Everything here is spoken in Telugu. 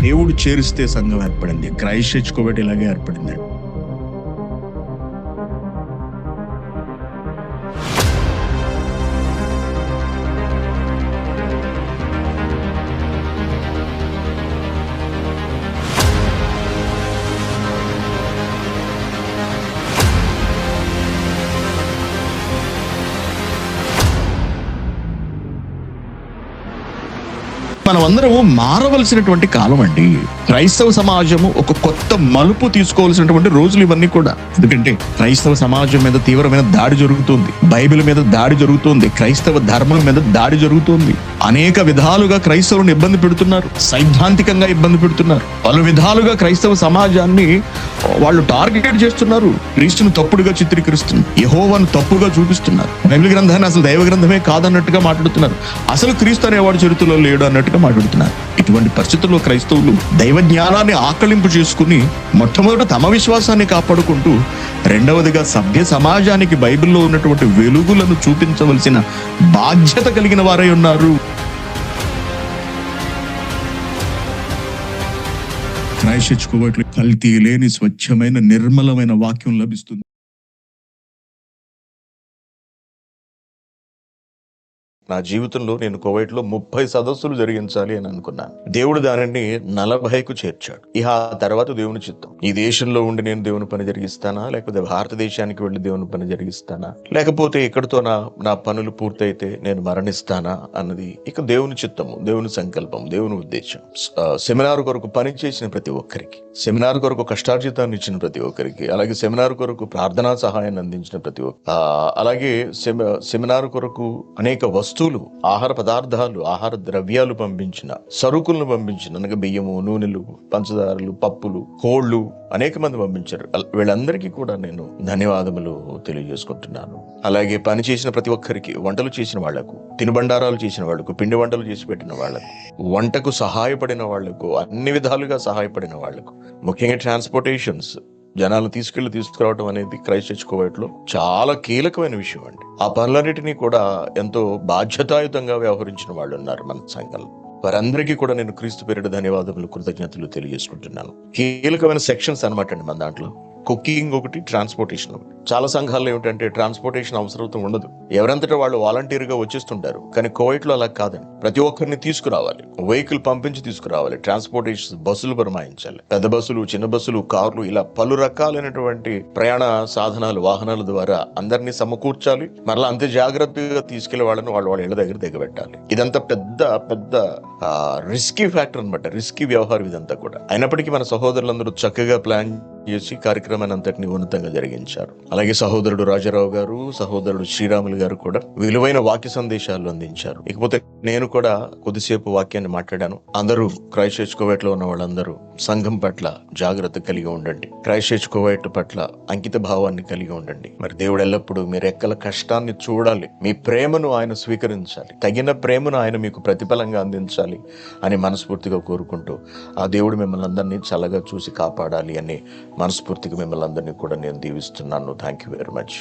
దేవుడు చేరిస్తే సంఘం ఏర్పడింది. క్రైస్ట్ చర్చ్ కోవెట్ ఇలాగే ఏర్పడింది. మనమందరము మారవలసినటువంటి కాలం అండి. క్రైస్తవ సమాజము ఒక కొత్త మలుపు తీసుకోవాల్సినటువంటి రోజులు ఇవన్నీ కూడా. ఎందుకంటే క్రైస్తవ సమాజం మీద తీవ్రమైన దాడి జరుగుతుంది, బైబిల్ మీద దాడి జరుగుతుంది, క్రైస్తవ ధర్మం మీద దాడి జరుగుతుంది. అనేక విధాలుగా క్రైస్తవులను ఇబ్బంది పెడుతున్నారు, సైద్ధాంతికంగా ఇబ్బంది పెడుతున్నారు. పలు విధాలుగా క్రైస్తవ సమాజాన్ని వాళ్ళు టార్గెట్ చేస్తున్నారు. క్రీస్తును తప్పుడుగా చిత్రీకరిస్తున్నారు, యెహోవాను తప్పుగా చూపిస్తున్నారు, బైబిల్ గ్రంథాన్ని అసలు దైవ గ్రంథమే కాదన్నట్టుగా మాట్లాడుతున్నారు, అసలు క్రీస్తు అనేవాడు చరిత్రలో లేడు అన్నట్టుగా మాట్లాడుతున్నారు. ఇటువంటి పరిస్థితుల్లో క్రైస్తవులు దైవ జ్ఞానాన్ని ఆకలింపు చేసుకుని మొట్టమొదట తమ విశ్వాసాన్ని కాపాడుకుంటూ, రెండవదిగా సభ్య సమాజానికి బైబిల్లో ఉన్నటువంటి వెలుగులను చూపించవలసిన బాధ్యత కలిగిన వారై ఉన్నారు. క్రైస్ట్ చర్చ్ కోవెట్లో కల్తీ లేని స్వచ్ఛమైన నిర్మలమైన వాక్యం లభిస్తుంది. నా జీవితంలో నేను కువైట్లో 30 సదస్సులు జరిగించాలి అని అనుకున్నాను. దేవుడు దానిని 40కు చేర్చాడు. ఇక ఆ తర్వాత దేవుని చిత్తం. ఈ దేశంలో ఉండి నేను దేవుని పని జరిగిస్తానా, లేకపోతే భారతదేశానికి వెళ్ళి దేవుని పని జరిగిస్తానా, లేకపోతే ఇక్కడితో నా పనులు పూర్తయితే నేను మరణిస్తానా అన్నది ఇక దేవుని చిత్తము, దేవుని సంకల్పం, దేవుని ఉద్దేశం. సెమినార్ కొరకు పని చేసిన ప్రతి ఒక్కరికి, సెమినార్ కొరకు కష్టార్జితాన్ని ఇచ్చిన ప్రతి ఒక్కరికి, అలాగే సెమినార్ కొరకు ప్రార్థనా సహాయాన్ని అందించిన ప్రతి ఒక్కరికి, అలాగే సెమినార్ కొరకు అనేక వస్తువులు, ఆహార పదార్థాలు, ఆహార ద్రవ్యాలు పంపించిన, సరుకులను పంపించిన, అనగా బియ్యము, నూనెలు, పంచదారలు, పప్పులు, కోళ్లు అనేక మంది పంపించారు. వీళ్ళందరికీ కూడా నేను ధన్యవాదములు తెలియజేసుకుంటున్నాను. అలాగే పని చేసిన ప్రతి ఒక్కరికి, వంటలు చేసిన వాళ్లకు, తినుబండారాలు చేసిన వాళ్లకు, పిండి వంటలు చేసి పెట్టిన వాళ్లకు, వంటకు సహాయపడిన వాళ్లకు, అన్ని విధాలుగా సహాయపడిన వాళ్లకు, ముఖ్యంగా ట్రాన్స్పోర్టేషన్స్, జనాలను తీసుకురావడం అనేది క్రైస్ట్ చర్చ్ కోవెట్లో చాలా కీలకమైన విషయం అండి. ఆ పనులన్నిటినీ కూడా ఎంతో బాధ్యతాయుతంగా వ్యవహరించిన వాళ్ళు ఉన్నారు మన సంఘంలో. వారందరికీ కూడా నేను క్రీస్తు పేరిట ధన్యవాదములు, కృతజ్ఞతలు తెలియజేసుకుంటున్నాను. కీలకమైన సెక్షన్స్ అనమాట అండి మన దాంట్లో. కుకింగ్ ఒకటి, ట్రాన్స్పోర్టేషన్ ఒకటి. చాలా సంఘాల్లో ఏమిటంటే ట్రాన్స్పోర్టేషన్ అవసరం ఉండదు, ఎవరంతటా వాళ్ళు వాలంటీర్గా వచ్చేస్తుంటారు. కానీ కువైట్లో అలా కాదండి. ప్రతి ఒక్కరిని తీసుకురావాలి, వెహికల్ పంపించి తీసుకురావాలి, ట్రాన్స్పోర్టేషన్ బస్సులు పురమాయించాలి, పెద్ద బస్సులు, చిన్న బస్సులు, కార్లు, ఇలా పలు రకాలైనటువంటి ప్రయాణ సాధనాలు, వాహనాల ద్వారా అందరినీ సమకూర్చాలి. మరలా అంతే జాగ్రత్తగా తీసుకెళ్లే వాళ్ళని వాళ్ళ ఇళ్ల దగ్గర దిగబెట్టాలి. ఇదంతా పెద్ద పెద్ద రిస్కీ ఫ్యాక్టర్ అనమాట, రిస్కీ వ్యవహారం ఇదంతా కూడా. అయినప్పటికీ మన సహోదరులందరూ చక్కగా ప్లాన్ చేసి కార్యక్రమాన్ని అంతటిని ఉన్నతంగా జరిగించారు. అలాగే సహోదరుడు రాజారావు గారు, సహోదరుడు శ్రీరాములు గారు కూడా విలువైన వాక్య సందేశాలు అందించారు. ఇకపోతే నేను కూడా కొద్దిసేపు వాక్యాన్ని మాట్లాడాను. అందరూ క్రైస్ట్ చర్చ్ కోవెట్లో ఉన్న వాళ్ళందరూ సంఘం పట్ల జాగ్రత్త కలిగి ఉండండి, క్రైస్ట్ చర్చ్ కోవెట్ పట్ల అంకిత భావాన్ని కలిగి ఉండండి. మరి దేవుడు ఎల్లప్పుడూ మీ రెక్కల కష్టాన్ని చూడాలి, మీ ప్రేమను ఆయన స్వీకరించాలి, తగిన ప్రేమను ఆయన మీకు ప్రతిఫలంగా అందించాలి అని మనస్ఫూర్తిగా కోరుకుంటూ, ఆ దేవుడు మిమ్మల్ని అందరినీ చల్లగా చూసి కాపాడాలి అని మనస్ఫూర్తిగా మిమ్మల్ని అందరినీ కూడా నేను దీవిస్తున్నాను. Thank you very much.